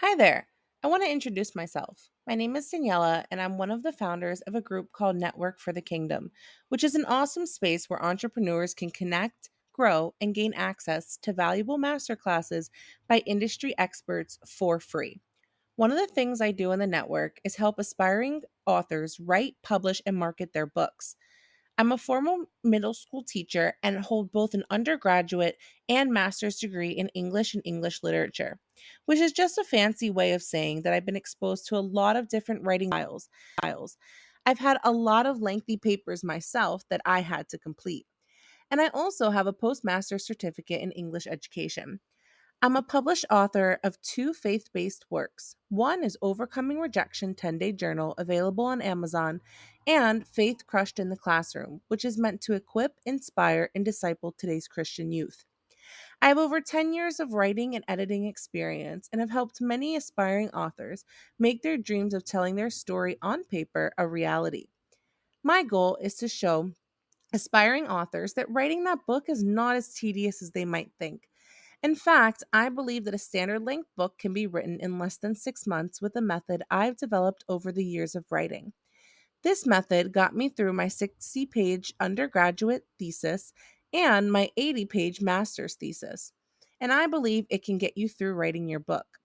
Hi there. I want to introduce myself. My name is Daniela, and I'm one of the founders of a group called Network for the Kingdom, which is an awesome space where entrepreneurs can connect, grow, and gain access to valuable masterclasses by industry experts for free. One of the things I do in the network is help aspiring authors write, publish, and market their books. I'm a former middle school teacher and hold both an undergraduate and master's degree in English and English literature, which is just a fancy way of saying that I've been exposed to a lot of different writing styles. I've had a lot of lengthy papers myself that I had to complete. And I also have a postmaster's certificate in English education. I'm a published author of two faith based works. One is Overcoming Rejection 10-Day Journal, available on Amazon, and Faith Crushed in the Classroom, which is meant to equip, inspire, and disciple today's Christian youth. I have over 10 years of writing and editing experience and have helped many aspiring authors make their dreams of telling their story on paper a reality. My goal is to show aspiring authors that writing that book is not as tedious as they might think. In fact, I believe that a standard length book can be written in less than 6 months with a method I've developed over the years of writing. This method got me through my 60-page undergraduate thesis and my 80-page master's thesis. And I believe it can get you through writing your book.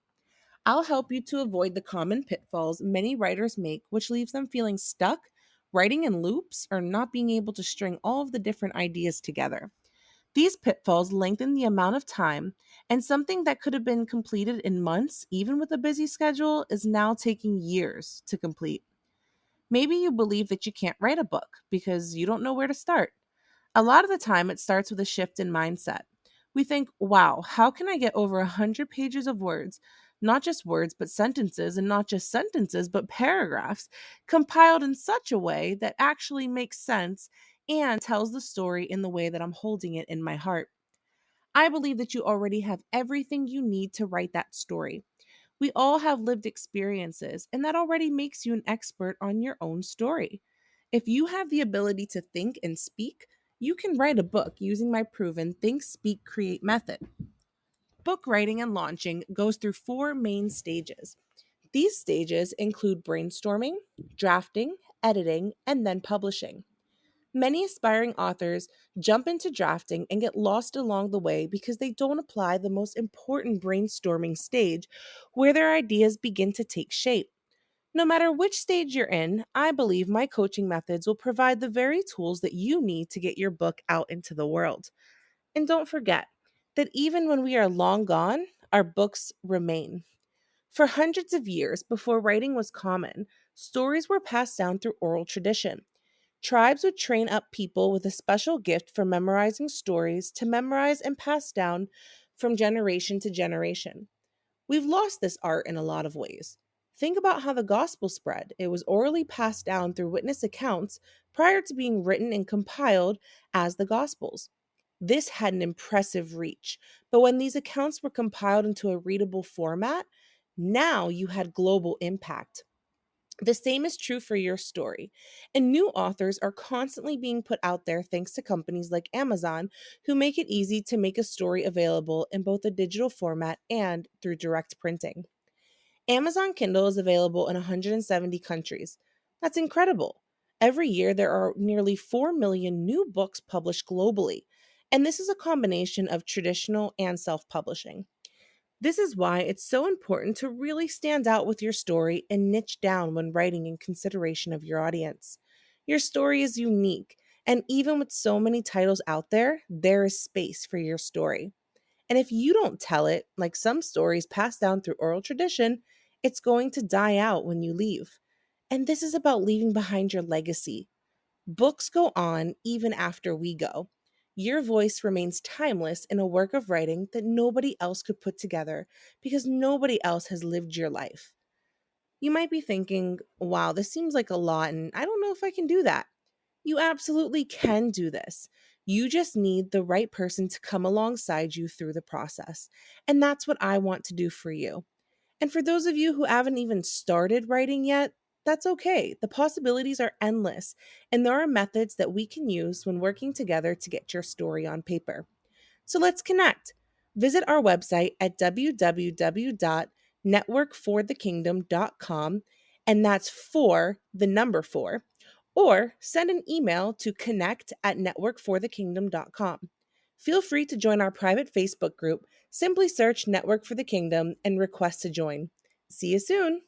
I'll help you to avoid the common pitfalls many writers make, which leaves them feeling stuck, writing in loops, or not being able to string all of the different ideas together. These pitfalls lengthen the amount of time, and something that could have been completed in months, even with a busy schedule, is now taking years to complete. Maybe you believe that you can't write a book because you don't know where to start. A lot of the time, it starts with a shift in mindset. We think, wow, how can I get over 100 pages of words, not just words, but sentences, and not just sentences, but paragraphs, compiled in such a way that actually makes sense and tells the story in the way that I'm holding it in my heart? I believe that you already have everything you need to write that story. We all have lived experiences, and that already makes you an expert on your own story. If you have the ability to think and speak, you can write a book using my proven Think, Speak, Create method. Book writing and launching goes through four main stages. These stages include brainstorming, drafting, editing, and then publishing. Many aspiring authors jump into drafting and get lost along the way because they don't apply the most important brainstorming stage where their ideas begin to take shape. No matter which stage you're in, I believe my coaching methods will provide the very tools that you need to get your book out into the world. And don't forget that even when we are long gone, our books remain. For hundreds of years before writing was common, stories were passed down through oral tradition. Tribes would train up people with a special gift for memorizing stories to memorize and pass down from generation to generation. We've lost this art in a lot of ways. Think about how the gospel spread. It was orally passed down through witness accounts prior to being written and compiled as the gospels. This had an impressive reach, but when these accounts were compiled into a readable format, now you had global impact. The same is true for your story. And new authors are constantly being put out there thanks to companies like Amazon, who make it easy to make a story available in both a digital format and through direct printing. Amazon Kindle is available in 170 countries. That's incredible. Every year, there are nearly 4 million new books published globally. And this is a combination of traditional and self publishing. This is why it's so important to really stand out with your story and niche down when writing in consideration of your audience. Your story is unique, and even with so many titles out there, there is space for your story. And if you don't tell it, like some stories passed down through oral tradition, it's going to die out when you leave. And this is about leaving behind your legacy. Books go on even after we go. Your voice remains timeless in a work of writing that nobody else could put together because nobody else has lived your life. You might be thinking, wow, this seems like a lot, and I don't know if I can do that. You absolutely can do this. You just need the right person to come alongside you through the process. And that's what I want to do for you. And for those of you who haven't even started writing yet, that's okay. The possibilities are endless, and there are methods that we can use when working together to get your story on paper. So let's connect. Visit our website at www.networkforthekingdom.com networkforthekingdom.com, and that's for the number four, or send an email to connect@networkforthekingdom.com. Feel free to join our private Facebook group. Simply search Network for the Kingdom and request to join. See you soon.